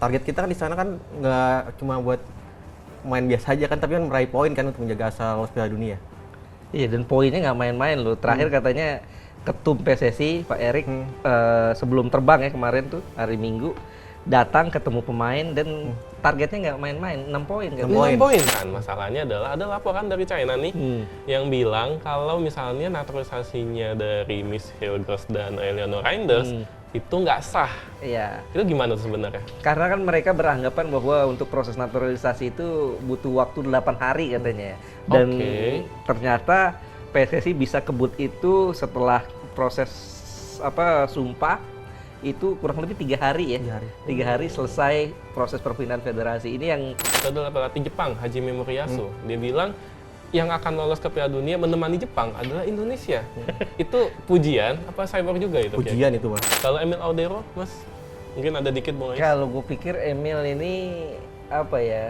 target kita kan di sana kan nggak cuma buat main biasa aja kan, tapi kan meraih poin kan untuk menjaga asal lolos Piala Dunia. Iya, dan poinnya nggak main-main loh. Terakhir katanya Ketum PSSI Pak Erik sebelum terbang ya kemarin tuh hari Minggu datang ketemu pemain dan targetnya nggak main-main, 6 poin kan. 6 poin kan, masalahnya adalah ada laporan dari China nih yang bilang kalau misalnya naturalisasinya dari Miss Hilgers dan Eleanor Reinders itu nggak sah. Iya. Itu gimana tuh sebenarnya? Karena kan mereka beranggapan bahwa untuk proses naturalisasi itu butuh waktu 8 hari katanya. Dan ternyata PSSI bisa kebut itu setelah proses sumpah itu kurang lebih 3 hari ya. 3 hari selesai proses perpindahan federasi. Ini yang itu adalah pelatih Jepang, Hajime Moriyasu. Dia bilang yang akan lolos ke Piala Dunia menemani Jepang adalah Indonesia. Itu pujian apa cyber juga itu? Pujian itu, Mas. Kalau Emil Audero, Mas, mungkin ada dikit Bung Ais. kalau gue pikir Emil ini apa ya?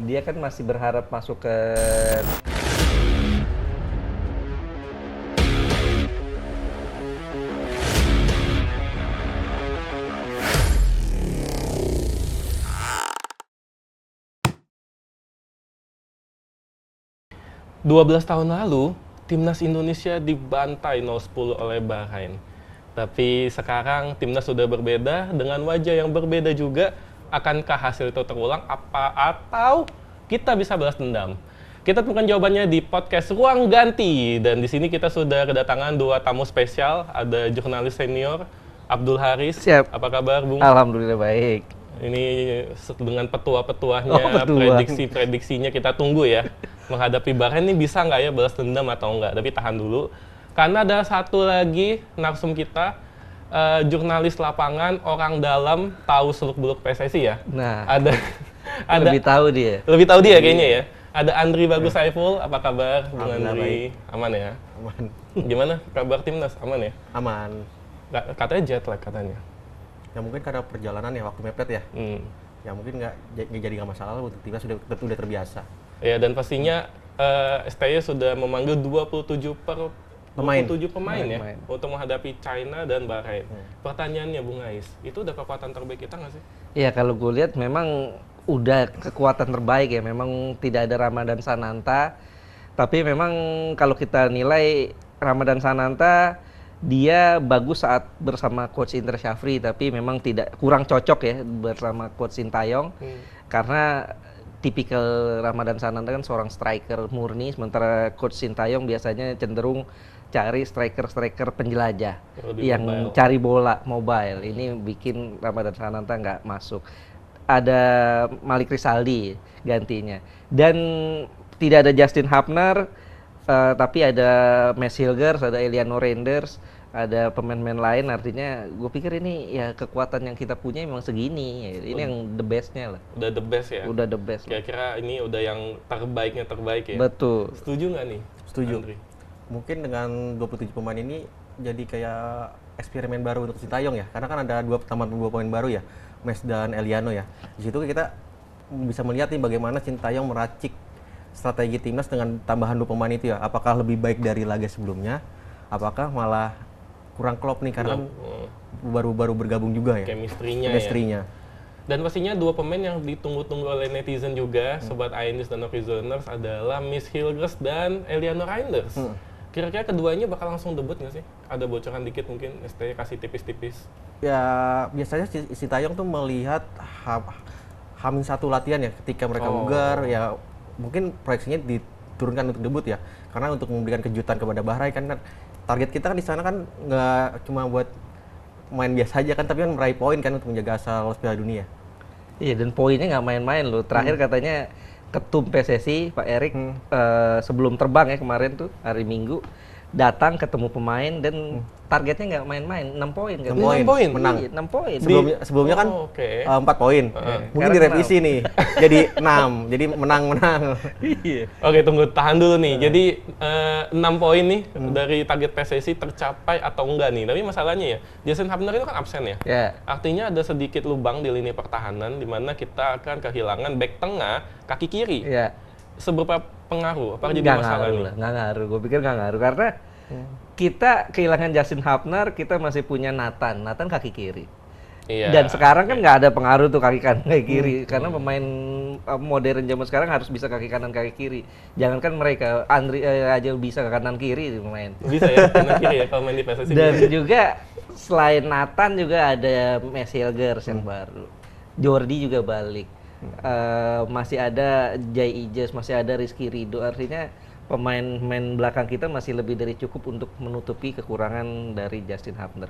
Dia kan masih berharap masuk ke 12 tahun lalu, timnas Indonesia dibantai 0-10 oleh Bahrain. Tapi sekarang timnas sudah berbeda, dengan wajah yang berbeda juga. Akankah hasil itu terulang atau kita bisa balas dendam? Kita temukan jawabannya di podcast Ruang Ganti. Dan di sini kita sudah kedatangan 2 tamu spesial. Ada jurnalis senior Abdul Haris. Siap. Apa kabar, Bung? Alhamdulillah baik. Ini dengan petua-petuahnya, prediksi-prediksinya kita tunggu ya. Menghadapi Bahrain ini bisa nggak ya balas dendam atau enggak? Tapi tahan dulu. Karena ada satu lagi narsum kita, jurnalis lapangan, orang dalam, tahu seluk-beluk PSSI ya. Nah, ada lebih tahu dia. Lebih tahu dia kayaknya ya. Ada Andri Bagus Saiful, apa kabar Bung Andri? Aman ya? Aman. Gimana kabar timnas? Aman ya? Aman. Katanya jet lag katanya. Ya mungkin karena perjalanan ya, waktu mepet ya. Ya mungkin nggak jadi nggak masalah lah, untuk timnas sudah terbiasa. Ya, dan pastinya STY sudah memanggil 27 pemain ya untuk menghadapi China dan Bahrain. Pertanyaannya Bung Ais, itu udah kekuatan terbaik kita nggak sih? Iya, kalau gue lihat memang udah kekuatan terbaik ya. Memang tidak ada Ramadan Sananta, tapi memang kalau kita nilai Ramadan Sananta dia bagus saat bersama coach Indra Syafri, tapi memang kurang cocok ya bersama coach Sintayong karena tipikal Ramadan Sananta kan seorang striker murni, sementara coach Sintayong biasanya cenderung cari striker penjelajah yang mobile. Cari bola mobile. Ini bikin Ramadan Sananta nggak masuk. Ada Malik Rizaldi gantinya, dan tidak ada Justin Hapner, tapi ada Max Hilgers, ada Eleanor Reinders, ada pemain-pemain lain. Artinya gue pikir ini ya kekuatan yang kita punya memang segini ya. Ini yang the bestnya lah. Udah the best ya? Udah the best. Kira-kira ini udah yang terbaiknya terbaik ya? Betul. Setuju nggak nih? Setuju. Andri? Mungkin dengan 27 pemain ini jadi kayak eksperimen baru untuk Sintayong ya. Karena kan ada dua pemain baru ya, Mes dan Eliano ya. Di situ kita bisa melihat nih bagaimana Sintayong meracik strategi timnas dengan tambahan 2 pemain itu ya. Apakah lebih baik dari laga sebelumnya? Apakah malah kurang klop nih karena baru bergabung juga ya. Chemistry-nya ya. Dan pastinya 2 pemain yang ditunggu-tunggu oleh netizen juga, Sobat Ainis dan Horizoners, adalah Miss Hilgers dan Eleanor Reinders. Kira-kira keduanya bakal langsung debut nggak sih? Ada bocoran dikit mungkin, STY kasih tipis-tipis. Ya biasanya Sintayong tuh melihat Hamin 1 latihan ya, ketika mereka bugar ya mungkin proyeksinya diturunkan untuk debut ya. Karena untuk memberikan kejutan kepada Bahrain kan target kita kan di sana kan nggak cuma buat main biasa aja kan, tapi kan meraih poin kan untuk menjaga asal lolos Piala Dunia. Iya, dan poinnya nggak main-main loh. Terakhir katanya Ketum PSSI Pak Erik sebelum terbang ya kemarin tuh hari Minggu datang ketemu pemain dan targetnya nggak main-main, 6 poin kan. 6 poin menang. Iya, 6 poin. Sebelumnya kan 4 poin. Mungkin direvisi nih. Jadi 6. Jadi menang-menang. Iya. Oke, tunggu, tahan dulu nih. Jadi 6 poin nih dari target PSSI tercapai atau enggak nih. Tapi masalahnya ya, Justin Hapner itu kan absen ya. Yeah. Artinya ada sedikit lubang di lini pertahanan di mana kita akan kehilangan bek tengah kaki kiri. Yeah. Seberapa pengaruh? Apa jadi Nggak masalah ngaruh nih? lah, nggak ngaruh. Gue pikir nggak ngaruh karena kita kehilangan Justin Hapner, kita masih punya Nathan kaki kiri. Iya. Dan sekarang kan nggak ada pengaruh tuh kaki kanan kaki kiri karena pemain modern zaman sekarang harus bisa kaki kanan kaki kiri. Jangankan mereka, Andri aja bisa ke kanan kiri main. Bisa ya, kanan kiri ya kalau main di PSSI. Dan juga selain Nathan juga ada Max Hilgers yang baru. Jordi juga balik. Masih ada Jay Ijes, masih ada Rizky Ridho. Artinya pemain belakang kita masih lebih dari cukup untuk menutupi kekurangan dari Justin Hubner.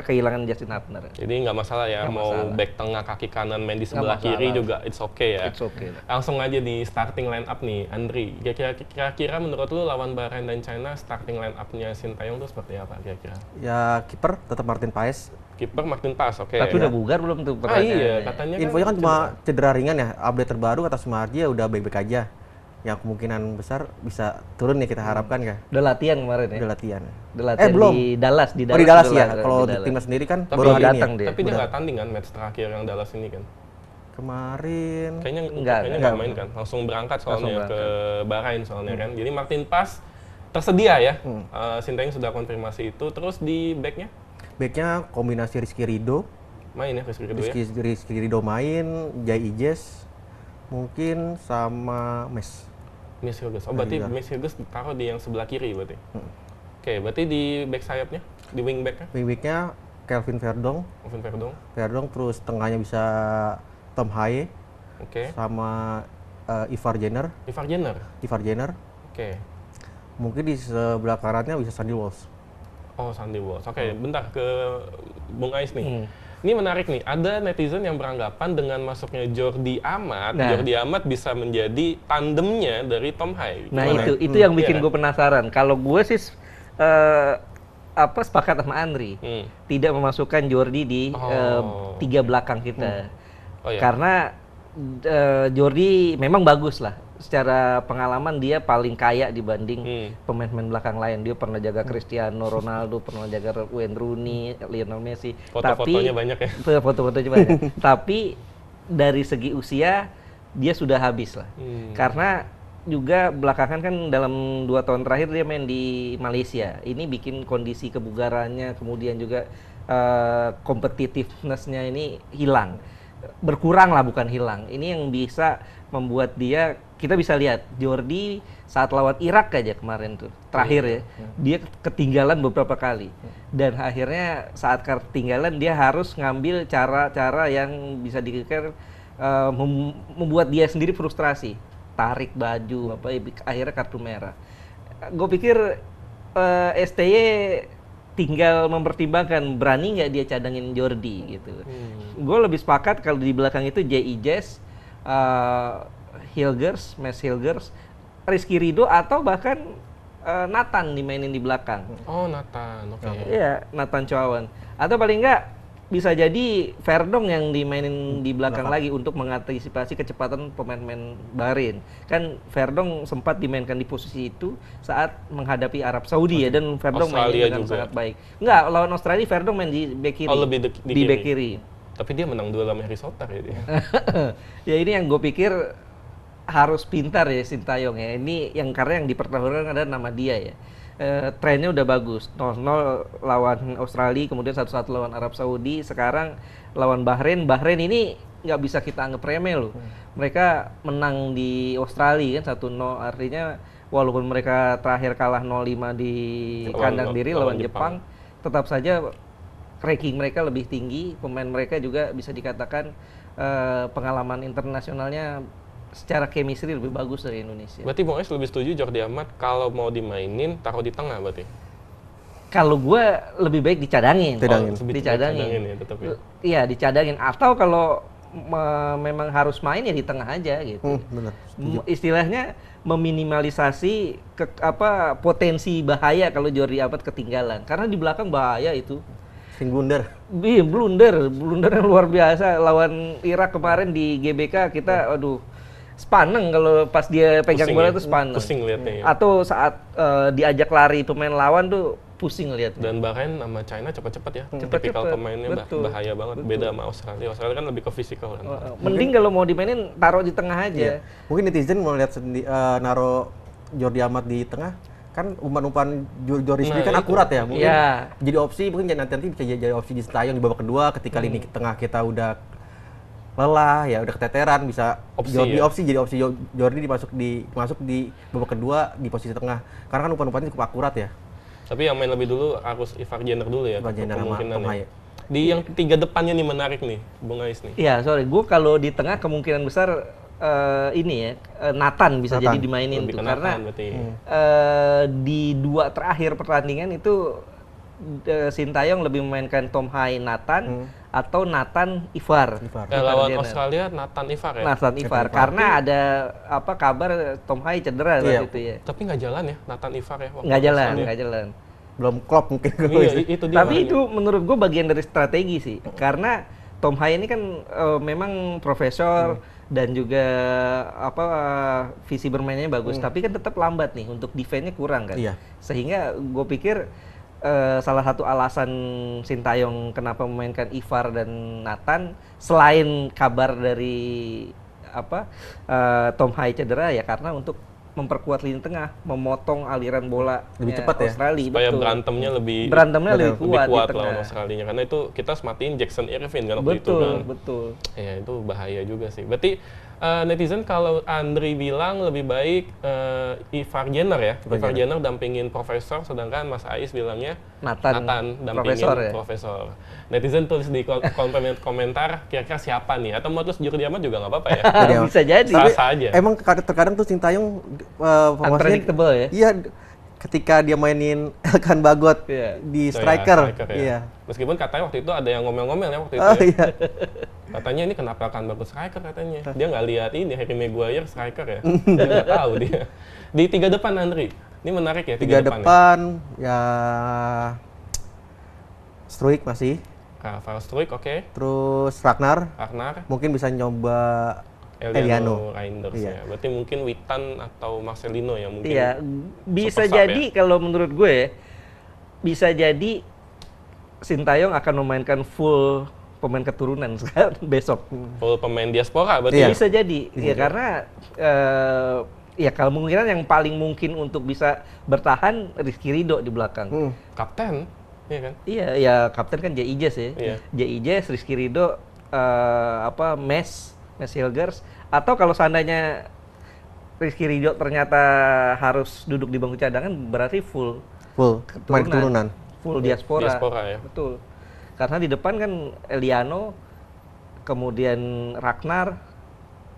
Kehilangan Justin Hubner. Jadi nggak masalah ya, Nggak mau masalah. back tengah kaki kanan main di Nggak sebelah kiri masalah. juga it's okay ya. It's okay. Langsung aja di starting line up nih, Andri. Kira-kira menurut lu lawan Bahrain dan China starting line up-nya Sintayong tuh seperti apa kira-kira? Ya kiper tetap Martin Paes. Kiper Martin Paes, oke. Tapi udah bugar belum tuh Ah iya, pertanyaannya? katanya Infonya kan cuma cedera ringan ya. Update terbaru kata Sumarji ya udah baik-baik aja. Yang kemungkinan besar bisa turun ya kita harapkan kan. Udah latihan kemarin ya? Udah latihan. Udah latihan belum. di Dallas. Oh, di Dallas udah ya. latihan, Kalau di di Dallas. timnas sendiri kan Tapi baru hari ini datang ya. dia. Tapi dia nggak tanding kan match terakhir yang Dallas ini kan? Kemarin Kayaknya Nggak nggak main kan? Langsung berangkat soalnya Langsung ke Bahrain soalnya kan. Jadi Martin Paes tersedia ya. Sintayong sudah konfirmasi itu. Terus di backnya backnya kombinasi Rizky Ridho. main ya Rizky Ridho ya. Rizky Ridho main, Jay Ijes mungkin sama Mes. Miss Hughes. Oh berarti Iya. Miss Hughes taruh di yang sebelah kiri berarti. Oke, berarti di back sayapnya, di wing backnya, Wing-backnya Kelvin Verdong. Oven Verdong. Verdong terus tengahnya bisa Tom Haye Oke. sama Ivar Jenner. Ivar Jenner. Oke. Mungkin di sebelah kanannya bisa Sandy Walsh. Oh, Sandy Walsh. Oke, bentar ke Bung Ais nih. Ini menarik nih, ada netizen yang beranggapan dengan masuknya Jordi Amat, Nah. Jordi Amat bisa menjadi tandemnya dari Tom Haye. Nah Gimana? itu yang bikin Iya gue penasaran. Kalau gue sih sepakat sama Andri, tidak memasukkan Jordi di Oh. tiga belakang kita. Oh iya. Karena Jordi memang bagus lah. Secara pengalaman dia paling kaya dibanding pemain-pemain belakang lain. Dia pernah jaga Cristiano Ronaldo, pernah jaga Wayne Rooney, Lionel Messi. Foto-fotonya banyak ya. Foto-fotonya banyak. Tapi dari segi usia dia sudah habis lah. Karena juga belakangan kan dalam 2 tahun terakhir dia main di Malaysia. Ini bikin kondisi kebugarannya, kemudian juga competitiveness-nya ini hilang. Berkurang lah, bukan hilang. Ini yang bisa membuat dia, kita bisa lihat Jordi saat lawan Irak aja kemarin tuh terakhir ya, dia ketinggalan beberapa kali dan akhirnya saat ketinggalan dia harus ngambil cara-cara yang bisa dikira membuat dia sendiri frustrasi, tarik baju apa, akhirnya kartu merah. Gue pikir STY tinggal mempertimbangkan berani nggak dia cadangin Jordi gitu. Gue lebih sepakat kalau di belakang itu Jay Ijes, Hilgers, Max Hilgers, Rizky Ridho atau bahkan Nathan dimainin di belakang. Oh, Nathan. Oke. Iya, Nathan Chowan. Atau paling enggak bisa jadi Verdong yang dimainin di belakang lagi untuk mengantisipasi kecepatan pemain-pemain Bahrain. Kan Verdong sempat dimainkan di posisi itu saat menghadapi Arab Saudi ya, dan Verdong Australia main dengan juga. sangat baik. Enggak, lawan Australia Verdong main di bek kiri. Oh, lebih di di kiri. bek kiri. Tapi dia menang 2 sama Harry Sotar ya dia. Ya ini yang gue pikir harus pintar ya Sintayong ya. Ini yang karena yang dipertaruhkan ada nama dia ya. Trennya udah bagus, 0-0 lawan Australia, kemudian 1-1 lawan Arab Saudi, sekarang lawan Bahrain. Bahrain ini nggak bisa kita anggap remeh loh. Mereka menang di Australia kan 1-0, artinya walaupun mereka terakhir kalah 0-5 di kandang diri lawan Jepang, tetap saja ranking mereka lebih tinggi. Pemain mereka juga bisa dikatakan pengalaman internasionalnya secara chemistry lebih bagus dari Indonesia. Berarti Bung Ais lebih setuju Jordi Amat kalau mau dimainin taruh di tengah berarti? Kalau gue lebih baik dicadangin. Lebih Dicadangin. ya tetap ya. Iya, dicadangin. Atau kalau memang harus main ya di tengah aja gitu. Benar. Istilahnya meminimalisasi potensi bahaya kalau Jordi Amat ketinggalan. Karena di belakang bahaya itu. Sering blunder. Iya, blunder yang luar biasa lawan Irak kemarin di GBK kita aduh sepaneng kalau pas dia pegang bola tuh sepaneng. Pusing liatnya ya. Atau saat diajak lari pemain lawan tuh pusing lihat. Dan Bahrain sama China cepat-cepat ya. Cepet-cepet, Tipikal pemainnya betul, bahaya banget. Beda sama Australia. Australia kan lebih ke fisikal kan. Mending kalau mau dimainin taruh di tengah aja. Mungkin netizen mau lihat naro Jordi Amat di tengah kan umpan-umpan Joris Nah, kan itu. akurat ya, mungkin Iya. jadi opsi, mungkin nanti bisa jadi opsi di Sintayong di babak kedua ketika lini tengah kita udah lelah ya, udah keteteran, bisa Opsi, jadi opsi Jordi masuk di babak kedua di posisi tengah, karena kan umpan-umpannya cukup akurat ya. Tapi yang main lebih dulu harus Ivar Jenner dulu ya. Ivar Jenner sama kemungkinan Tom ya. Haye. Di yang 3 depannya nih menarik nih, Bung Ais nih. Iya, sorry, gue kalau di tengah kemungkinan besar ini ya, Nathan bisa Nathan. jadi dimainin Lebih tuh, ke karena Nathan berarti. di 2 terakhir pertandingan itu Sintayong lebih memainkan Tom Haye Nathan atau Nathan Ivar. Lawan Jenner. Australia Nathan Ivar ya. Nathan Ivar, karena ada kabar Tom Haye cedera Iya. waktu itu ya. Tapi nggak jalan ya Nathan Ivar ya. waktu Nggak jalan, Australia. nggak jalan. Belum klop mungkin kalau Iya, itu. itu dia. Tapi makanya. itu menurut gue bagian dari strategi sih, karena Tom Haye ini kan memang profesor dan juga visi bermainnya bagus, tapi kan tetap lambat nih, untuk defense-nya kurang kan. Iya. Sehingga gue pikir salah satu alasan Sintayong kenapa memainkan Ivar dan Nathan, selain kabar dari Tom Haye cedera ya, karena untuk memperkuat lini tengah, memotong aliran bola Lebih cepat ya? Australia. supaya betul. berantemnya lebih lebih lebih kuat, di kuat tengah. lawan Australia, karena itu kita matiin Jackson Irvine kan waktu itu Betul, kan. betul. Ya itu bahaya juga sih. Berarti netizen kalau Andri bilang lebih baik Ivar Jenner ya. Ivar Jenner dampingin profesor, sedangkan Mas Ais bilangnya Nathan dampingin profesor ya? profesor. Netizen tulis di komentar kira-kira siapa nih? Atau mau tulis juru diamat juga nggak apa-apa ya. Bisa jadi. Sah-sah aja. Emang terkadang tuh Sintayong formasinya- Unpredictable ya? Iya, ketika dia mainin Elkan Bagot Iya. di Oh ya, striker. ya. Iya. Meskipun katanya waktu itu ada yang ngomel-ngomel ya waktu itu Oh ya. iya. Katanya ini kenapa kan bagus striker katanya. Dia nggak lihat ini Harry Maguire striker ya. Dia nggak tahu dia. Di 3 depan Andri. Ini menarik ya 3 3 depan. depan ya Struik masih. Rafael Struijk oke. Terus Ragnar Ragnar, mungkin bisa nyoba Eliano Reinders Iya. ya. Berarti mungkin Witan atau Marcelino yang mungkin. Iya, bisa super sub jadi kalau menurut gue bisa jadi Sintayong akan memainkan full pemain keturunan sekarang besok. Full pemain diaspora berarti. Iya. Bisa jadi, ya karena ya kalau kemungkinan yang paling mungkin untuk bisa bertahan Rizky Ridho di belakang. Kapten, iya kan? Iya, ya kapten kan Jai Ijes ya. Iya. Jai Ijes, Rizky Ridho, Mes Hilgers, atau kalau seandainya Rizky Ridho ternyata harus duduk di bangku cadangan, berarti full pemain keturunan. full diaspora. Diaspora ya. Betul. Karena di depan kan Eliano, kemudian Ragnar,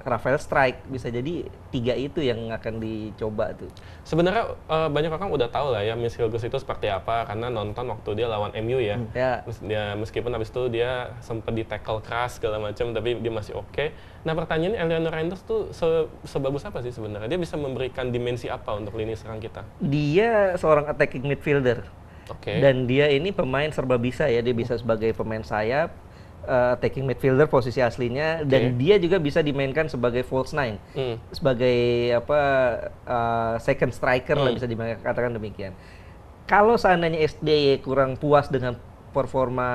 Rafael Struijk, bisa jadi 3 itu yang akan dicoba tuh. Sebenarnya banyak orang udah tahu lah ya Miss Hilgers itu seperti apa karena nonton waktu dia lawan MU ya. Ya. Dia meskipun habis itu dia sempat di tackle keras segala macam tapi dia masih oke. Nah pertanyaannya Eliano Reinders tuh sebagus apa sih sebenarnya? Dia bisa memberikan dimensi apa untuk lini serang kita? Dia seorang attacking midfielder. Oke. Dan dia ini pemain serba bisa ya, dia bisa sebagai pemain sayap, attacking midfielder posisi aslinya, dan dia juga bisa dimainkan sebagai false nine, sebagai second striker lah bisa dikatakan demikian. Kalau seandainya SDY kurang puas dengan performa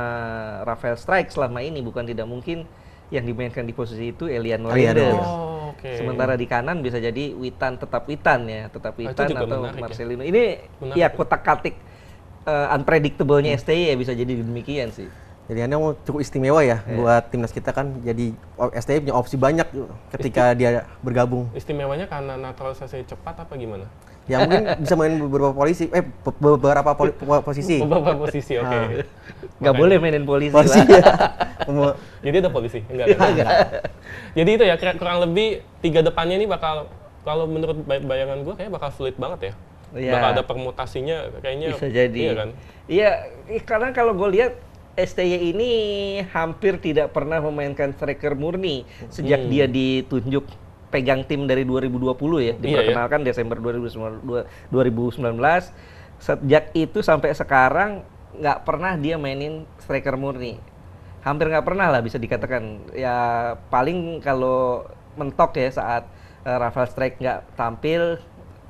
Rafael Struijk selama ini, bukan tidak mungkin yang dimainkan di posisi itu Eliano Reinders. Oh, oke. Sementara di kanan bisa jadi Witan ya, tetap Witan juga atau menarik ya. Marcelino. Ini Menarik ya ya. kotak-katik unpredictable-nya STY ya, bisa jadi demikian sih. Jadi Anda cukup istimewa ya buat timnas kita kan. Jadi STI punya opsi banyak ketika dia bergabung. Istimewanya karena naturalisasi cepat apa gimana? Ya mungkin bisa main beberapa posisi. Posisi, oke. Nggak boleh mainin polisi Posisi lah. ya. Jadi ada polisi? Enggak. Jadi itu ya kurang lebih 3 depannya ini bakal, kalau menurut bayangan gue kayaknya bakal fluid banget ya. Iya. Bakal ada permutasinya kayaknya. Bisa jadi. Iya kan? Iya, karena kalau gue lihat STY ini hampir tidak pernah memainkan striker murni sejak dia ditunjuk pegang tim dari 2020 ya, diperkenalkan Desember 2019. Sejak itu sampai sekarang nggak pernah dia mainin striker murni. Hampir nggak pernah lah bisa dikatakan. Ya paling kalau mentok ya saat Rafael Struijk nggak tampil,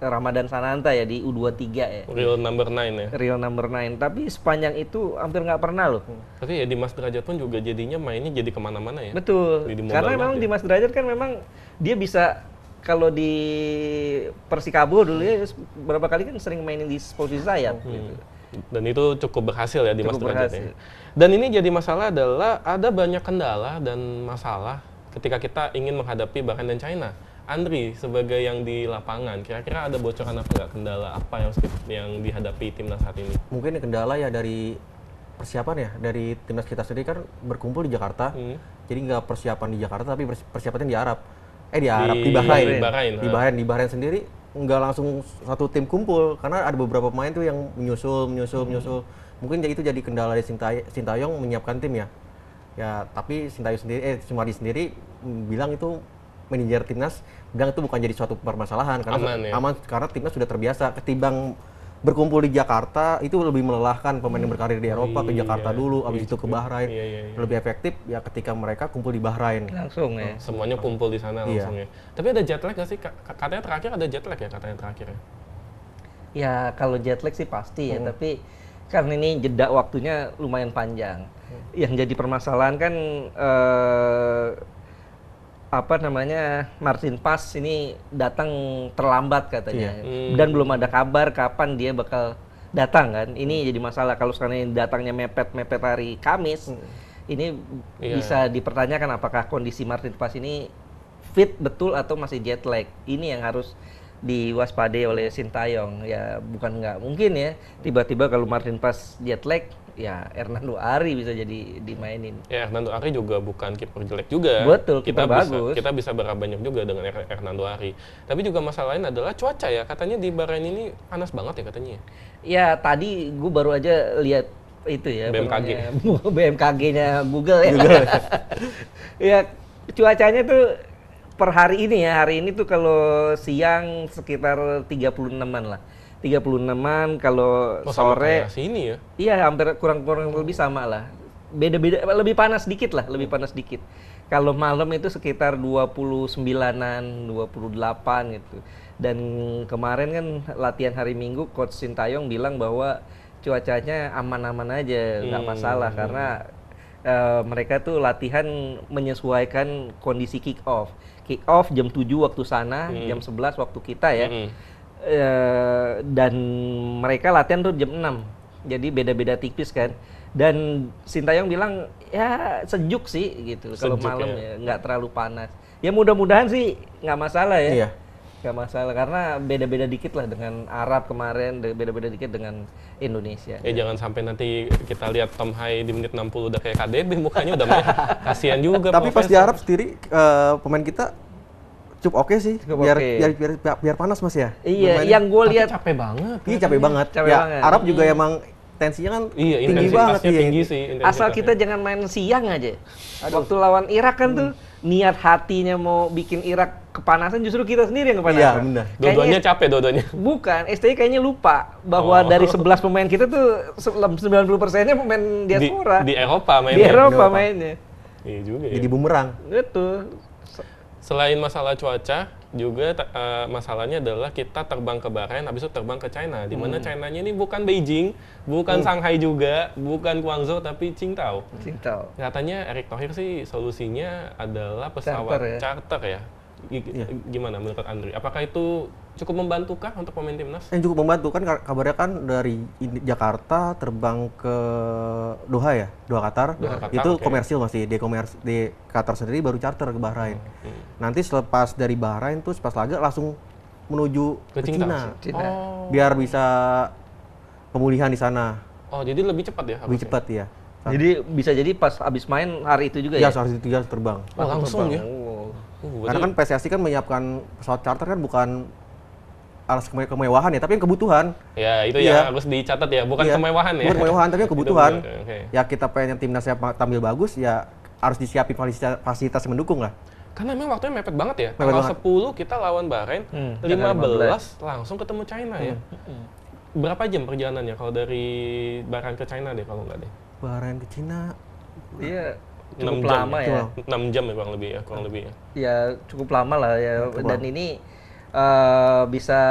Ramadan Sananta ya di U23 ya. Real number 9 ya. Real number 9. Tapi sepanjang itu hampir nggak pernah loh. Tapi ya Dimas Derajat pun juga jadinya mainnya jadi kemana-mana ya. Betul. Jadi modal Karena banget memang ya. Dimas Derajat kan memang dia bisa kalau di Persikabo dulu ya berapa kali kan sering mainin di posisi sayap gitu. Dan itu cukup berhasil ya di Mas Cukup Derajat berhasil. ya. Dan ini jadi masalah adalah ada banyak kendala dan masalah ketika kita ingin menghadapi Bahrain dan China. Andri, sebagai yang di lapangan, kira-kira ada bocoran apa nggak, kendala apa yang dihadapi timnas saat ini? Mungkin kendala ya dari persiapan ya, dari timnas kita sendiri kan berkumpul di Jakarta, jadi nggak persiapan di Jakarta tapi persiapannya di Arab. Di Bahrain. Di Bahrain sendiri nggak langsung satu tim kumpul karena ada beberapa pemain tuh yang menyusul. Mungkin itu jadi kendala dari Sintayong menyiapkan tim ya. Ya tapi Sumardi sendiri bilang itu manajer timnas bilang itu bukan jadi suatu permasalahan karena aman karena timnas sudah terbiasa ketimbang berkumpul di Jakarta itu lebih melelahkan pemain yang berkarir di Eropa ke Jakarta dulu, habis itu ke Bahrain. Lebih efektif ya ketika mereka kumpul di Bahrain. Langsung ya. Semuanya kumpul di sana langsung ya. Tapi ada jet lag nggak sih? Katanya terakhir ada jet lag ya katanya terakhir ya. Ya kalau jet lag sih pasti ya, tapi karena ini jeda waktunya lumayan panjang. Yang jadi permasalahan kan Martin Paes ini datang terlambat katanya. Dan belum ada kabar kapan dia bakal datang kan. Ini jadi masalah kalau sekarang ini datangnya mepet hari Kamis. Ini bisa dipertanyakan apakah kondisi Martin Paes ini fit betul atau masih jet lag. Ini yang harus diwaspadai oleh Sintayong. Ya bukan nggak mungkin ya tiba-tiba kalau Martin Paes jet lag ya Hernando Ari bisa jadi dimainin. Ya Hernando Ari juga bukan kiper jelek juga. Betul, kiper bagus. Kita bisa berharap banyak juga dengan Hernando Ari. Tapi juga masalah lain adalah cuaca ya. Katanya di Bahrain ini panas banget ya katanya. Ya tadi gue baru aja lihat itu ya BMKG-nya Google ya. Ya cuacanya tuh per hari ini tuh kalau siang sekitar 36-an lah. 36-an, kalau sore sini ya. Iya, hampir kurang lebih sama lah. Beda-beda, lebih panas dikit. Kalau malam itu sekitar 29-an, 28 gitu. Dan kemarin kan latihan hari Minggu coach Sintayong bilang bahwa cuacanya aman-aman aja, nggak masalah karena mereka tuh latihan menyesuaikan kondisi kick off. Kick off jam 7 waktu sana, jam 11 waktu kita ya. Dan mereka latihan tuh jam 6, jadi beda-beda tipis kan. Dan Sintayong bilang ya sejuk sih gitu kalau malam ya, nggak terlalu panas. Ya mudah-mudahan sih nggak masalah ya. Iya. Nggak masalah karena beda-beda dikit lah dengan Arab kemarin, beda-beda dikit dengan Indonesia. Jangan sampai nanti kita lihat Tom Hai di menit 60 udah kayak KDB, mukanya udah merah. Kasihan juga. Tapi pas di Arab sendiri pemain kita cukup oke sih, biar panas Mas ya. Iya, yang gue lihat capek banget. Iya capek banget. Arab juga emang tensinya kan tinggi banget. Tinggi sih. Asal kita jangan main siang aja. Waktu lawan Irak kan tuh niat hatinya mau bikin Irak kepanasan, justru kita sendiri yang kepanasan. Iya benar. Dua-duanya capek dua-duanya. Bukan, STI kayaknya lupa bahwa dari 11 pemain kita tuh 90%-nya pemain diaspora. Di Eropa mainnya. Di Eropa mainnya. Iya juga ya. Jadi bumerang. Betul. Selain masalah cuaca, juga masalahnya adalah kita terbang ke Bahrain, habis itu terbang ke China. Di mana China-nya ini bukan Beijing, bukan Shanghai juga, bukan Guangzhou, tapi Qingdao. Katanya Erick Thohir sih solusinya adalah pesawat charter ya. Gimana menurut Andri? Apakah itu cukup membantukah untuk pemain timnas? Yang cukup membantu kan kabarnya kan dari Jakarta terbang ke Doha ya, Doha Qatar. Itu komersil masih di Qatar sendiri baru charter ke Bahrain. Nanti selepas dari Bahrain tuh pas laga langsung menuju ke Cina. Biar bisa pemulihan di sana. Oh, jadi lebih cepat ya? Lebih cepat ya. Jadi bisa jadi pas habis main hari itu juga ya? Ya, hari itu juga terbang. Oh, langsung ya? Karena kan PSSI kan menyiapkan pesawat charter kan bukan alas kemewahan ya, tapi yang kebutuhan. Ya, itu ya harus dicatat ya, bukan kemewahan ya. Bukan kemewahan, tapi yang kebutuhan. Ya kita pengen timnasnya tampil bagus, ya harus disiapin fasilitas yang mendukung lah. Karena memang waktunya mepet banget ya. Tanggal 10 kita lawan Bahrain, 15 langsung ketemu China ya. Berapa jam perjalanannya kalau dari Bahrain ke China deh kalau nggak deh? Bahrain ke China? Iya. Cukup lama ya. 6 jam ya kurang lebih ya. Ya cukup lama lah ya. Dan ini bisa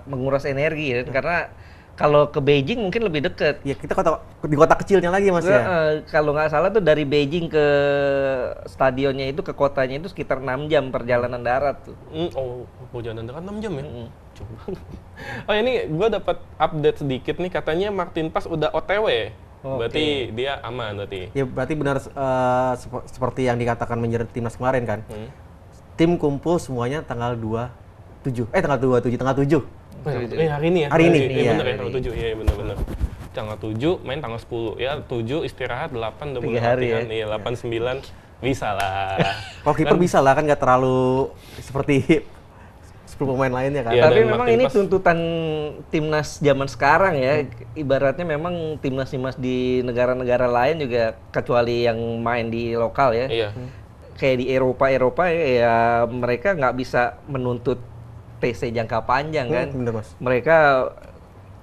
menguras energi ya, karena Kalau ke Beijing mungkin lebih deket. Ya kita di kota kecilnya lagi Mas ya. Kalau nggak salah tuh dari Beijing ke stadionnya itu ke kotanya itu sekitar 6 jam perjalanan darat tuh. Perjalanan darat 6 jam ya? Coba. Oh ini gue dapat update sedikit nih, katanya Martin Paes udah OTW. Berarti dia aman berarti. Ya berarti benar seperti yang dikatakan menjerat timnas kemarin kan. Tim kumpul semuanya tanggal 27. Tanggal 7. Hari ini ya? Hari ini, iya. iya. Bener ya, tanggal 7, iya bener. Tanggal 7, main tanggal 10. Ya 7 istirahat, 8 udah mulai latihan. Iya, 8, 9, bisa lah. Kalau kiper bisa lah, kan nggak terlalu seperti 10 pemain lainnya kan. Iya, Tapi dan memang Martin ini Paes- tuntutan timnas zaman sekarang ya. Ibaratnya memang timnas-timnas di negara-negara lain juga, kecuali yang main di lokal ya. Iya. Kayak di Eropa ya mereka nggak bisa menuntut TC jangka panjang kan. Bener Mas. Mereka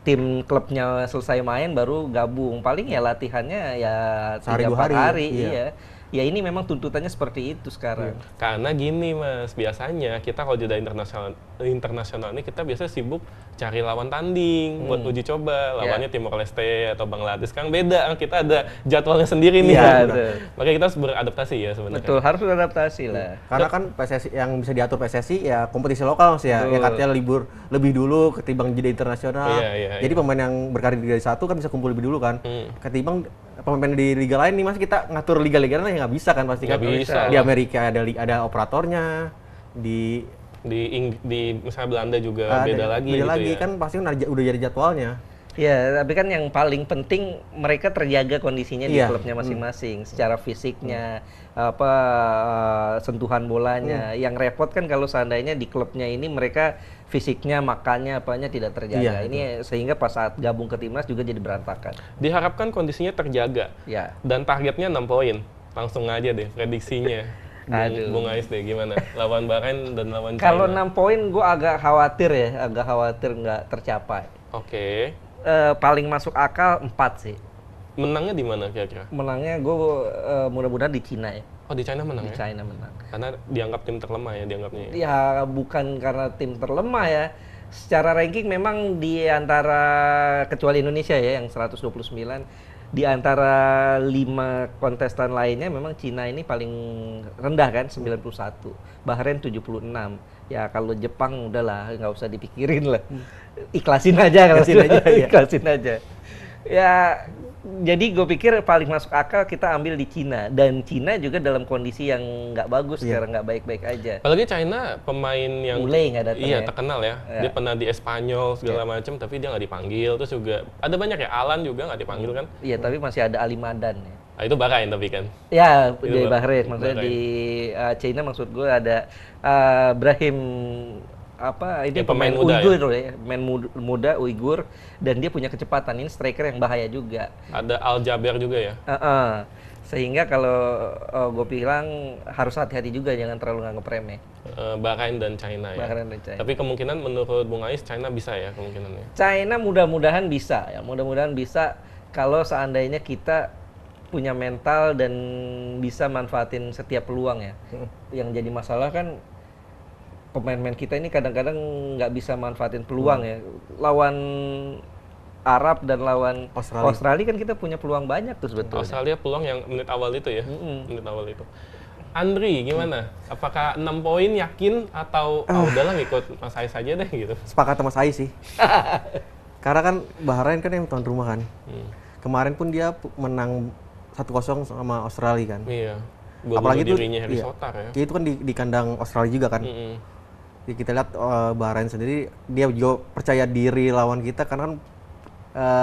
tim klubnya selesai main baru gabung. Paling ya latihannya ya Sehari, 3-4 dua hari. hari. Iya. Iya. Ya ini memang tuntutannya seperti itu sekarang. Karena gini Mas, biasanya kita kalau jeda internasional ini kita biasanya sibuk cari lawan tanding buat uji coba. Lawannya Timor Leste atau Bangladesh, kan beda. Kita ada jadwalnya sendiri nih. Iya, Kan? betul. Makanya kita harus beradaptasi ya sebenarnya. Betul, harus beradaptasi lah. Karena kan PSSI yang bisa diatur PSSI ya kompetisi lokal Mas ya. Betul. Yang katanya libur lebih dulu ketimbang jeda internasional. Iya, Jadi pemain yang berkarir di Liga 1 kan bisa kumpul lebih dulu kan. Ketimbang pemain di liga lain nih Mas, kita ngatur liga-liga lain ya nggak bisa kan pasti kan. Nggak bisa. Di Amerika ada operatornya, di Di misalnya Belanda juga beda lagi gitu ya. kan pasti kan udah jadi jadwalnya. Ya, tapi kan yang paling penting mereka terjaga kondisinya di Iya. klubnya masing-masing, secara fisiknya, sentuhan bolanya. Yang repot kan kalau seandainya di klubnya ini mereka fisiknya, makannya, apanya tidak terjaga. Iya, Ini sehingga pas saat gabung ke timnas juga jadi berantakan. Diharapkan kondisinya terjaga. Ya. Dan targetnya 6 poin. Langsung aja deh prediksinya. Bung Ais deh gimana? Lawan Bahrain dan lawan China. Kalau 6 poin gue agak khawatir nggak tercapai. Oke. Paling masuk akal 4 sih. Menangnya di mana kira-kira? Menangnya gue mudah-mudahan di Cina ya. Oh di China menang Di ya? China menang. Karena dianggap tim terlemah ya dianggapnya. Ya? Ya bukan karena tim terlemah ya. Secara ranking memang di antara, kecuali Indonesia ya yang 129, di antara 5 kontestan lainnya memang Cina ini paling rendah kan, 91. Bahrain 76. Ya kalau Jepang udahlah nggak usah dipikirin lah. Ikhlasin aja kalau Ikhlasin aja, ya. ikhlasin aja. Ya jadi gue pikir paling masuk akal kita ambil di Cina, dan Cina juga dalam kondisi yang nggak bagus sekarang, nggak baik-baik aja. Apalagi China pemain yang Mulai nggak datang iya ya. terkenal ya. Ya. Dia pernah di Espanyol segala macam tapi dia nggak dipanggil. Terus juga ada banyak ya, Alan juga nggak dipanggil kan. Iya, tapi masih ada Ali Madan ya. Nah, itu Bahrain tapi kan. Ya, Itu di Bahrain. Maksudnya Bahrain. di China maksud gue ada Brahim apa ini Ya, pemain pemain muda Uighur ya, pemain muda Uighur, dan dia punya kecepatan, ini striker yang bahaya juga. Ada Al Jaber juga ya. Sehingga kalau gue bilang harus hati-hati juga, jangan terlalu nganggep remeh. Bahrain dan China ya. Bahrain dan China. Tapi kemungkinan menurut Bung Ais China bisa ya kemungkinannya. China mudah-mudahan bisa ya, mudah-mudahan bisa kalau seandainya kita punya mental dan bisa manfaatin setiap peluang ya. Yang jadi masalah kan pemain-pemain kita ini kadang-kadang nggak bisa manfaatin peluang ya. Lawan Arab dan lawan Australia kan kita punya peluang banyak tuh sebetulnya. Australia peluang yang menit awal itu ya. Menit awal itu. Andri gimana? Apakah 6 poin yakin atau udahlah ngikut Mas Ais aja deh gitu? Sepakat sama saya sih. Karena kan Bahrain kan yang tuan rumah kan. Kemarin pun dia menang 1-0 sama Australia kan. Iya. Gol Apalagi itu dirinya Harry Sotar ya. Itu kan di kandang Australia juga kan. Jadi kita lihat Bahrain sendiri dia juga percaya diri lawan kita karena kan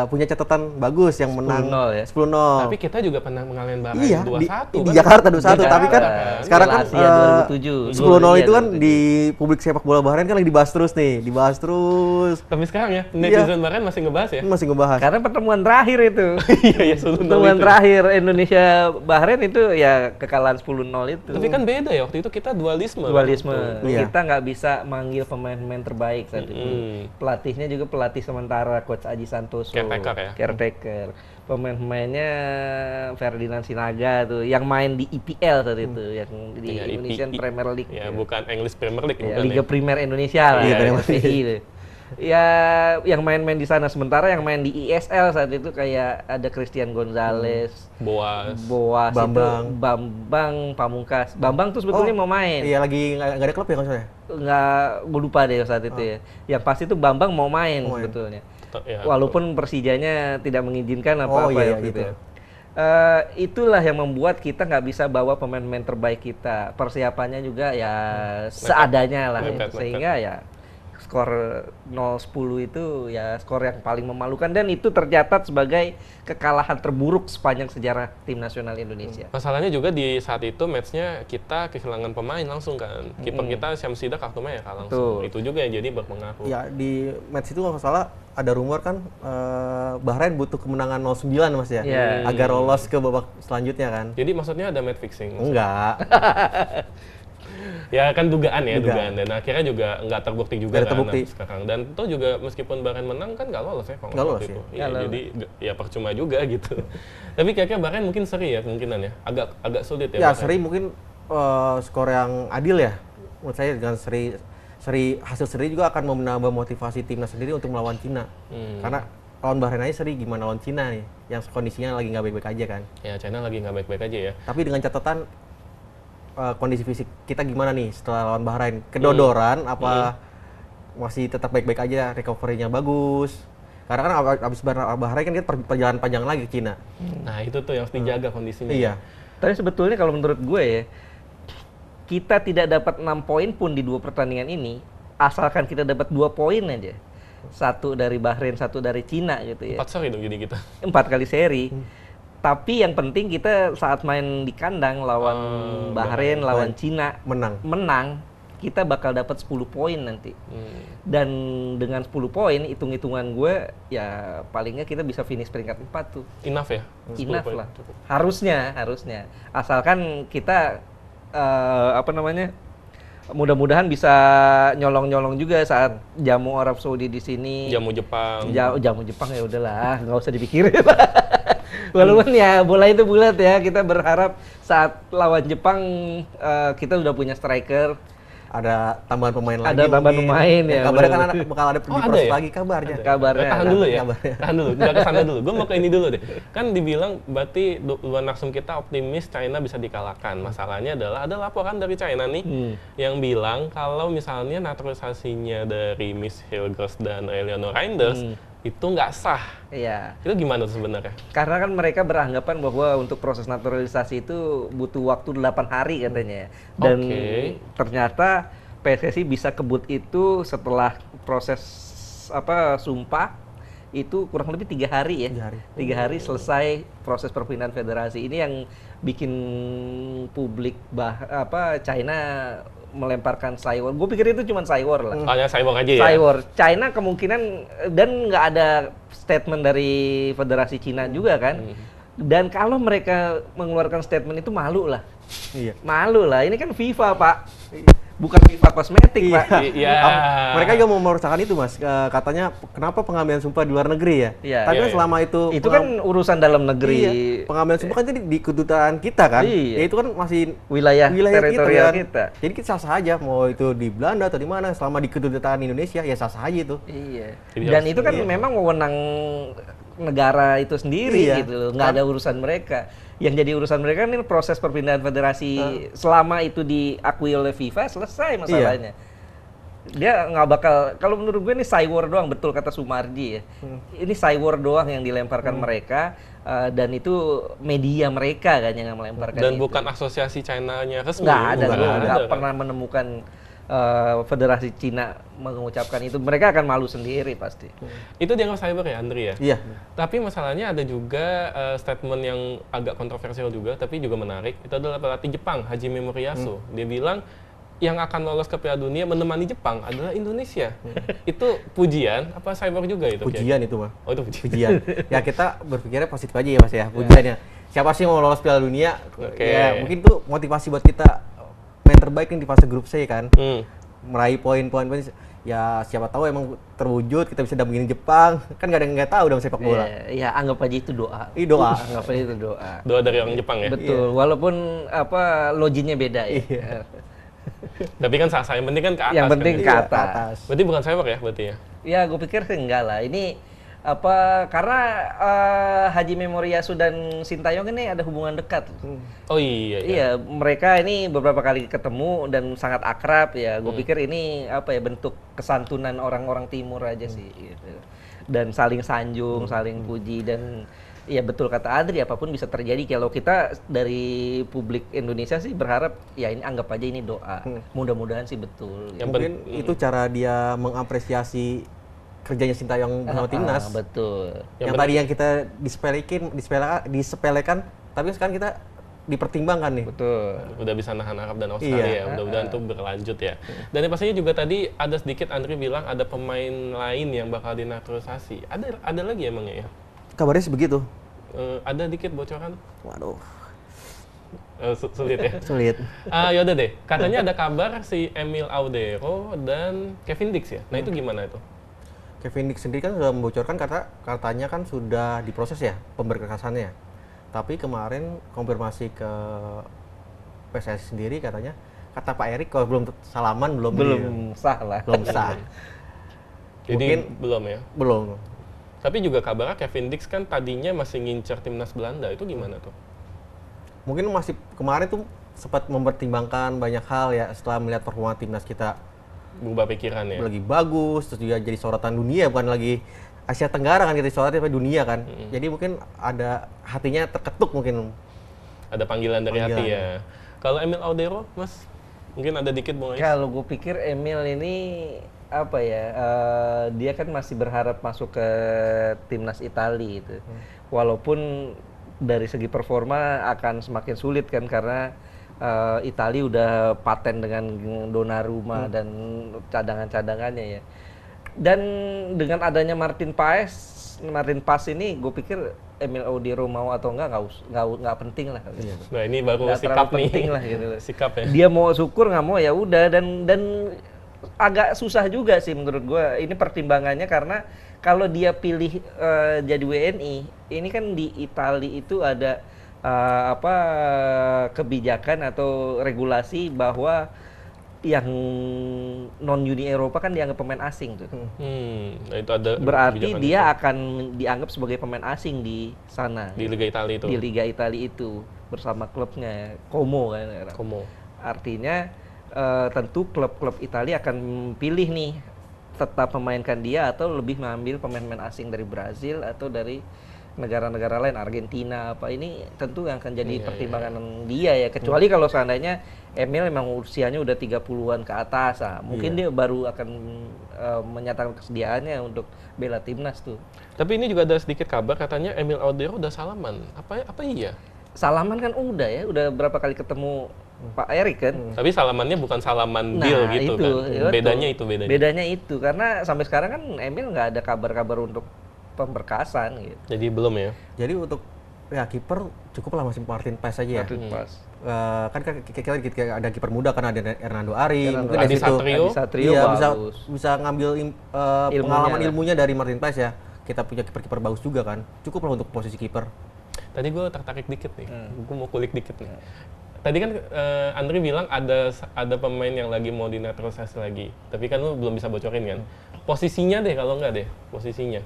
punya catatan bagus yang menang 10-0 ya. 10-0. Tapi kita juga pernah mengalahkan Bahrain Iya, 2-1 di Jakarta 2-1, tapi kan sekarang kan Asia 2007. 10-0 itu kan 2007. di publik sepak bola Bahrain kan lagi dibahas terus nih, dibahas terus. Tapi sekarang ya, netizen Bahrain masih ngebahas ya? Masih ngebahas. Karena pertemuan terakhir itu. Iya, ya, 10-0 Pertemuan itu. terakhir Indonesia Bahrain itu ya kekalahan 10-0 itu. Tapi kan beda ya, waktu itu kita dualisme. Dualisme. Iya. Kita nggak bisa manggil pemain-pemain terbaik saat itu. Pelatihnya juga pelatih sementara, Coach Aji Santoso. Caretaker ya? Caretaker. Pemain-pemainnya Ferdinand Sinaga tuh, yang main di IPL saat itu, yang di Iya, Indonesian Premier League. Ya, bukan English Premier League, Ya, bukan Liga ya. Primer Indonesia lah, Iya, ya, Premier LPI itu. Ya, yang main-main di sana. Sementara yang main di ISL saat itu kayak ada Christian Gonzalez, Boas. Bambang, Pamungkas. Bambang tuh sebetulnya mau main. Iya, lagi nggak ada klub ya kalau saya. Nggak, gue lupa deh saat itu ya. Yang pasti tuh Bambang mau main sebetulnya. Ya, Walaupun Persijanya tidak mengizinkan apa-apa iya, waktu gitu. itu ya. Itulah yang membuat kita nggak bisa bawa pemain-pemain terbaik kita. Persiapannya juga ya seadanya lah. Mepet. Sehingga ya skor 0-10 itu ya skor yang paling memalukan dan itu tercatat sebagai kekalahan terburuk sepanjang sejarah tim nasional Indonesia. Masalahnya juga di saat itu matchnya kita kehilangan pemain langsung kan. Kiper kita Syamsidah kartu merah langsung. Itu juga yang jadi berpengaruh. Ya di match itu kalau nggak salah ada rumor kan Bahrain butuh kemenangan 0-9 Mas ya, agar lolos ke babak selanjutnya kan. Jadi maksudnya ada match fixing? Enggak. Ya kan dugaan. Dan akhirnya juga nggak terbukti juga kan terbukti. sekarang. Dan itu juga meskipun Bahrain menang kan nggak lolos ya kalau Nggak lolos waktu itu. ya. Jadi ya percuma juga gitu. Tapi kayaknya Bahrain mungkin seri ya kemungkinan ya. Agak sulit ya. Ya Bahrain. seri mungkin skor yang adil ya. Menurut saya dengan hasil seri juga akan menambah motivasi timnas sendiri untuk melawan Cina. Karena lawan Bahrain aja seri, gimana lawan Cina nih yang kondisinya lagi nggak baik-baik aja kan. Ya China lagi nggak baik-baik aja ya. Tapi dengan catatan kondisi fisik kita gimana nih setelah lawan Bahrain? Kedodoran apa masih tetap baik-baik aja, recovery-nya bagus? Karena kan abis Bahrain kan kita perjalanan panjang lagi ke Cina. Nah itu tuh yang harus dijaga kondisinya. Iya. Tapi sebetulnya kalau menurut gue ya, kita tidak dapat 6 poin pun di 2 pertandingan ini, asalkan kita dapat 2 poin aja. 1 dari Bahrain, 1 dari Cina gitu ya. 4 seri dong jadi kita. 4 kali seri. Tapi yang penting kita saat main di kandang lawan Bahrain, lawan Cina menang, kita bakal dapat 10 poin nanti. Dan dengan 10 poin, hitung-hitungan gue ya palingnya kita bisa finish peringkat 4 tuh. Enough ya? Enough 10 poin. lah. Harusnya. Asalkan kita mudah-mudahan bisa nyolong-nyolong juga saat jamu Arab Saudi di sini. Jamu Jepang. Jamu Jepang ya udahlah, nggak usah dipikirin. Walaupun ya bola itu bulat ya, kita berharap saat lawan Jepang kita udah punya striker. Ada tambahan pemain lagi. Ada tambahan pemain ya. Kabarnya kan bakal ada diproses ya? lagi kabarnya. Kabarnya. Tahan dulu ya. Kabarnya. Tahan dulu. Nggak kesana dulu. Gue mau ke ini dulu deh. Kan dibilang berarti luar narsum kita optimis China bisa dikalahkan. Masalahnya adalah ada laporan dari China nih yang bilang kalau misalnya naturalisasinya dari Miss Hilgers dan Eleanor Reinders itu nggak sah. Iya. Itu gimana tuh sebenarnya? Karena kan mereka beranggapan bahwa untuk proses naturalisasi itu butuh waktu 8 hari katanya ya. Dan ternyata PSSI bisa kebut itu setelah proses sumpah itu kurang lebih 3 hari ya. 3 hari selesai proses perpindahan federasi. Ini yang bikin publik China melemparkan Cywar. Gue pikir itu cuma Cywar lah. Hanya Cywar aja ya? Cywar. China kemungkinan, dan nggak ada statement dari Federasi Cina juga kan. Dan kalau mereka mengeluarkan statement itu malu lah. Iya. Malu lah, ini kan FIFA Pak. Bukan FIFA kosmetik Pak. Iya. Mereka juga mau meresahkan itu Mas. Katanya kenapa pengambilan sumpah di luar negeri ya? Iya. Tapi kan selama itu kan urusan dalam negeri. Iya, pengambilan sumpah kan jadi di kedutaan kita kan. Iya. Ya itu kan masih wilayah teritorial kita. Jadi kita sah-sah aja mau itu di Belanda atau di mana, selama di kedutaan Indonesia ya sah-sah aja itu. Iya. Jadi Dan itu kan memang wewenang negara itu sendiri gitu. Nggak ada urusan mereka. Yang jadi urusan mereka ini proses perpindahan federasi selama itu diakui oleh FIFA selesai masalahnya. Dia nggak bakal, kalau menurut gue ini Cywar doang, betul kata Sumarji ya. Ini Cywar doang yang dilemparkan mereka dan itu media mereka kan yang melemparkan. Dan itu. bukan asosiasi China-nya resmi. Nggak ada, nggak kan? pernah menemukan Federasi Cina mengucapkan itu. Mereka akan malu sendiri pasti. Itu dianggap cyber ya, Andri ya? Iya. Tapi masalahnya ada juga statement yang agak kontroversial juga, tapi juga menarik. Itu adalah pelatih Jepang, Hajime Moriyasu. Dia bilang yang akan lolos ke Piala Dunia menemani Jepang adalah Indonesia. Itu pujian apa cyber juga itu? Pujian itu mah. Oh itu pujian. Pujian. Ya kita berpikirnya positif aja ya Mas ya, pujiannya. Siapa sih mau lolos Piala Dunia? Ya mungkin tuh motivasi buat kita main terbaik nih di fase grup C kan. Meraih poin-poin, ya siapa tahu emang terwujud kita bisa dampingin Jepang. Kan nggak ada yang nggak tahu dalam sepak bola. Ya anggap aja itu doa. Doa. Anggap aja itu doa. Doa dari orang Jepang ya? Betul, walaupun loginya beda ya. Iya. Tapi kan sah-sah, yang penting kan ke atas. Yang penting kan? ke atas. Berarti bukan cyber ya berarti ya? Ya, gue pikir sih enggak lah. Ini karena Haji Memoriasu dan Sintayong ini ada hubungan dekat. Oh iya. Iya, mereka ini beberapa kali ketemu dan sangat akrab ya. Gue pikir ini bentuk kesantunan orang-orang timur aja sih gitu. Dan saling sanjung, saling puji dan ya betul kata Adri, apapun bisa terjadi. Kalau kita dari publik Indonesia sih berharap ya ini anggap aja ini doa. Mudah-mudahan sih betul. Gitu. Mungkin itu cara dia mengapresiasi kerjanya Sintayong bersama timnas. Betul. Yang tadi yang kita disepelekan, tapi sekarang kita dipertimbangkan nih. Betul. Udah bisa nahan Arab dan Australia, mudah-mudahan itu berlanjut ya. Dan yang pastinya juga tadi ada sedikit Andri bilang ada pemain lain yang bakal dinaturalisasi. Ada lagi emangnya ya? Kabarnya sih begitu. Ada dikit bocoran? Waduh. Sulit ya? Sulit. Yaudah deh, katanya ada kabar si Emil Audero dan Kevin Dix ya? Nah itu gimana itu? Kevin Dix sendiri kan sudah membocorkan katanya kan sudah diproses ya pemberkasannya. Tapi kemarin konfirmasi ke PSSI sendiri katanya, kata Pak Erik kalau belum salaman belum sah lah. Belum sah. Jadi Mungkin belum ya? Belum. Tapi juga kabarnya Kevin Dix kan tadinya masih ngincer timnas Belanda, itu gimana tuh? Mungkin masih kemarin tuh sempat mempertimbangkan banyak hal ya setelah melihat performa timnas kita Berubah pikiran ya? lagi bagus, terus juga jadi sorotan dunia, bukan lagi Asia Tenggara kan, kita sorotan tapi dunia kan. Jadi mungkin ada hatinya terketuk mungkin. Ada panggilan dari hati ya. Kalau Emil Audero, Mas, mungkin ada dikit Bung Ais? Kalau gue pikir Emil ini dia kan masih berharap masuk ke timnas Italia itu. Walaupun dari segi performa akan semakin sulit kan karena Italia udah paten dengan Donnarumma dan cadangan-cadangannya ya. Dan dengan adanya Martin Paes ini gue pikir Emil Audero mau atau nggak penting lah. Gitu. Nah ini baru Nggak sikap terlalu nih. penting lah gitu. Sikap ya. Dia mau syukur nggak mau ya udah dan agak susah juga sih menurut gue. Ini pertimbangannya karena kalau dia pilih jadi WNI, ini kan di Italia itu ada kebijakan atau regulasi bahwa yang non Uni Eropa kan dianggap pemain asing tuh. Nah itu ada. Berarti dia akan dianggap sebagai pemain asing di sana. Di Liga Italia itu. Di Liga Italia itu bersama klubnya Como kan. Como. Artinya tentu klub-klub Italia akan pilih nih tetap memainkan dia atau lebih mengambil pemain-pemain asing dari Brazil atau dari negara-negara lain, Argentina ini tentu yang akan jadi pertimbangan dia ya, kecuali kalau seandainya Emil memang usianya udah 30-an ke atas, mungkin dia baru akan menyatakan kesediaannya untuk bela timnas tuh. Tapi ini juga ada sedikit kabar katanya Emil Audero udah salaman, apa iya? Salaman kan udah berapa kali ketemu Pak Erik kan. Tapi salamannya bukan salaman deal gitu kan. Bedanya itu karena sampai sekarang kan Emil nggak ada kabar-kabar untuk pemberkasan gitu. Jadi belum ya. Jadi untuk ya kiper cukup lah masih Martin Paes aja ya. Kan kita ada kiper muda kan, ada Hernando Ari, mungkin Adi Satrio iya, bisa ngambil pengalaman ilmunya dari Martin Paes ya. Kita punya kiper-kiper bagus juga kan. Cukup lah untuk posisi kiper. Tadi gue tertarik dikit nih. Gue mau kulik dikit nih. Tadi kan Andri bilang ada pemain yang lagi mau dinaturalisasi lagi. Tapi kan lu belum bisa bocorin kan. Posisinya deh kalau nggak deh, posisinya.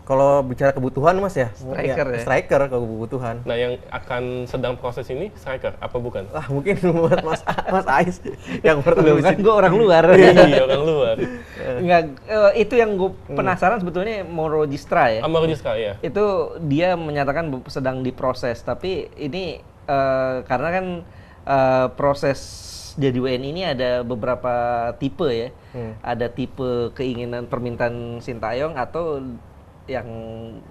Kalau bicara kebutuhan Mas ya, striker kalau kebutuhan. Nah yang akan sedang proses ini striker apa bukan? Mungkin Mas Ais yang pertama kan gue orang luar. Iya orang luar. Enggak, itu yang gue penasaran sebetulnya Mauro Gistra ya. Mauro Gistra ya. Itu dia menyatakan sedang diproses, tapi ini karena kan proses jadi WNI ini ada beberapa tipe ya. Ada tipe keinginan permintaan Sintayong atau yang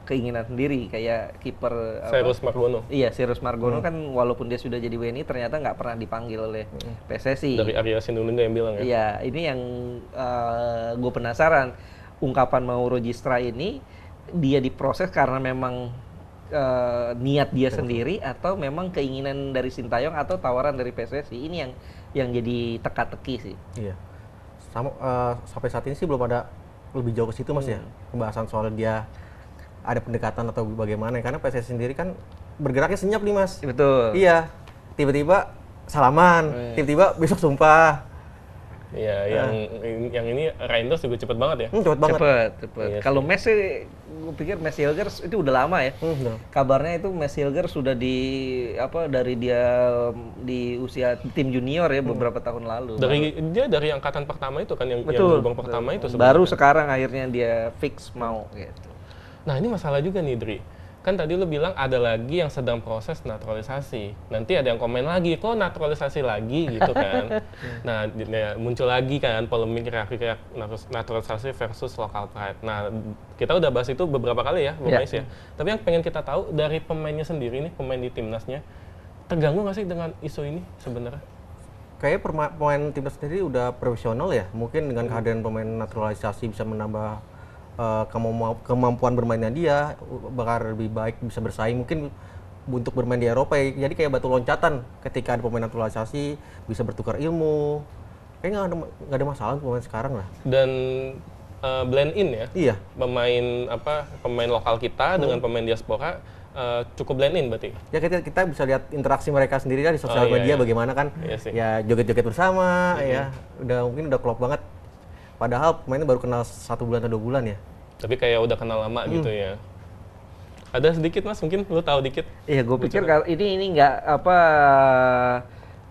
keinginan sendiri kayak kiper Cyrus Margono. Iya, Cyrus Margono kan walaupun dia sudah jadi WNI ternyata nggak pernah dipanggil oleh PSSI. Dari Arya Sinulinga yang bilang ya. Iya, ini yang gue penasaran, ungkapan Mauro Gistra ini dia diproses karena memang niat dia sendiri atau memang keinginan dari Sintayong atau tawaran dari PSSI. Ini yang jadi teka-teki sih. Iya. Sampai saat ini sih belum ada lebih jauh ke situ Mas ya, pembahasan soal dia ada pendekatan atau bagaimana, karena PSSI sendiri kan bergeraknya senyap nih Mas. Betul. Iya, tiba-tiba salaman, tiba-tiba besok sumpah. Iya, yang ini Reinders juga cepet banget ya. Cepet banget. Cepet. Iya Kalau sih. Mes sih, gue pikir Mes Hilgers itu udah lama ya. Udah. Kabarnya itu Mes Hilgers sudah dari dia di usia tim junior ya beberapa tahun lalu. Dia dari angkatan pertama itu kan yang Betul. gerbang pertama itu Baru sebenarnya. sekarang akhirnya dia fix mau gitu. Nah ini masalah juga nih Dri. Kan tadi lu bilang ada lagi yang sedang proses naturalisasi. Nanti ada yang komen lagi, kok naturalisasi lagi gitu kan. Nah muncul lagi kan polemik reaksi naturalisasi versus local pride. Nah kita udah bahas itu beberapa kali ya, Bung Ais ya. Tapi yang pengen kita tahu dari pemainnya sendiri nih, pemain di timnasnya, terganggu nggak sih dengan isu ini sebenarnya? Kayaknya pemain timnas sendiri udah profesional ya. Mungkin dengan kehadiran pemain naturalisasi bisa menambah kemampuan bermainnya dia, bakal lebih baik bisa bersaing mungkin untuk bermain di Eropa ya. Jadi kayak batu loncatan ketika ada pemain naturalisasi bisa bertukar ilmu. Kayaknya nggak ada masalah untuk pemain sekarang lah. Dan blend in ya. Iya. Pemain lokal kita dengan pemain diaspora cukup blend in berarti. Ya kita bisa lihat interaksi mereka sendiri lah di Iya, sosial media iya. bagaimana kan. Iya sih. Ya joget-joget bersama ya. Mungkin udah klop banget. Padahal pemainnya baru kenal 1 bulan atau 2 bulan ya. Tapi kayak udah kenal lama gitu ya. Ada sedikit Mas, mungkin lu tahu dikit. Iya, gue pikir ini nggak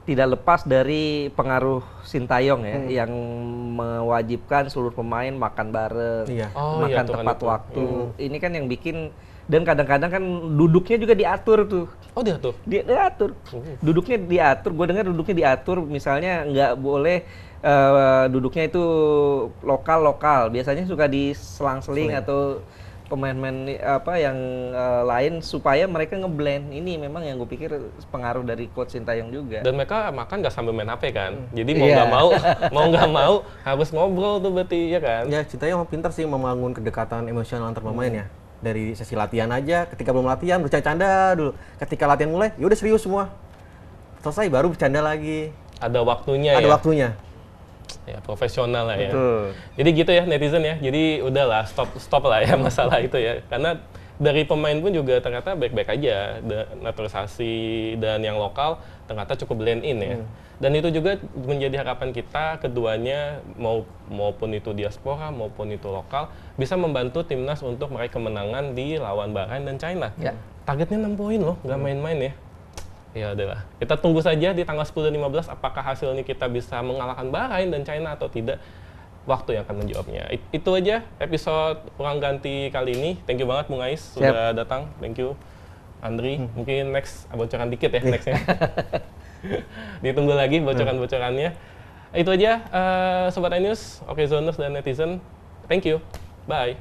tidak lepas dari pengaruh Sintayong ya, yang mewajibkan seluruh pemain makan bareng, Iya. Oh, iya, makan tuh kan tepat itu. waktu. Ini kan yang bikin, dan kadang-kadang kan duduknya juga diatur tuh. Oh dia tuh. Dia diatur, duduknya diatur. Gue dengar duduknya diatur, misalnya nggak boleh duduknya itu lokal. Biasanya suka diselang-seling atau pemain-pemain yang lain supaya mereka ngeblend. Ini memang yang gue pikir pengaruh dari coach Sintayong juga. Dan mereka makan nggak sambil main HP kan. Jadi mau Iya. nggak mau harus ngobrol tuh berarti ya kan. Ya Sintayong pintar sih membangun kedekatan emosional antar pemain ya. Dari sesi latihan aja, ketika belum latihan bercanda dulu. Ketika latihan mulai, ya udah serius semua. Selesai baru bercanda lagi. Ada waktunya Ada ya. waktunya. Ya profesional lah ya. Betul. Jadi gitu ya netizen ya. Jadi udahlah stop lah ya masalah itu ya. Karena dari pemain pun juga ternyata baik-baik aja. Naturalisasi dan yang lokal ternyata cukup blend in ya. Dan itu juga menjadi harapan kita keduanya maupun itu diaspora maupun itu lokal bisa membantu timnas untuk meraih kemenangan di lawan Bahrain dan China. Ya. Targetnya 6 poin loh, nggak main-main ya. Ya udahlah, kita tunggu saja di tanggal 10 dan 15 apakah hasilnya kita bisa mengalahkan Bahrain dan China atau tidak. Waktu yang akan menjawabnya. Itu aja episode Ruang Ganti kali ini. Thank you banget Bung Ais sudah datang. Thank you Andri. Mungkin next bocoran dikit ya nextnya. Ditunggu lagi bocoran-bocorannya. Itu aja Sobat iNews, Okezoners dan netizen. Thank you. Bye.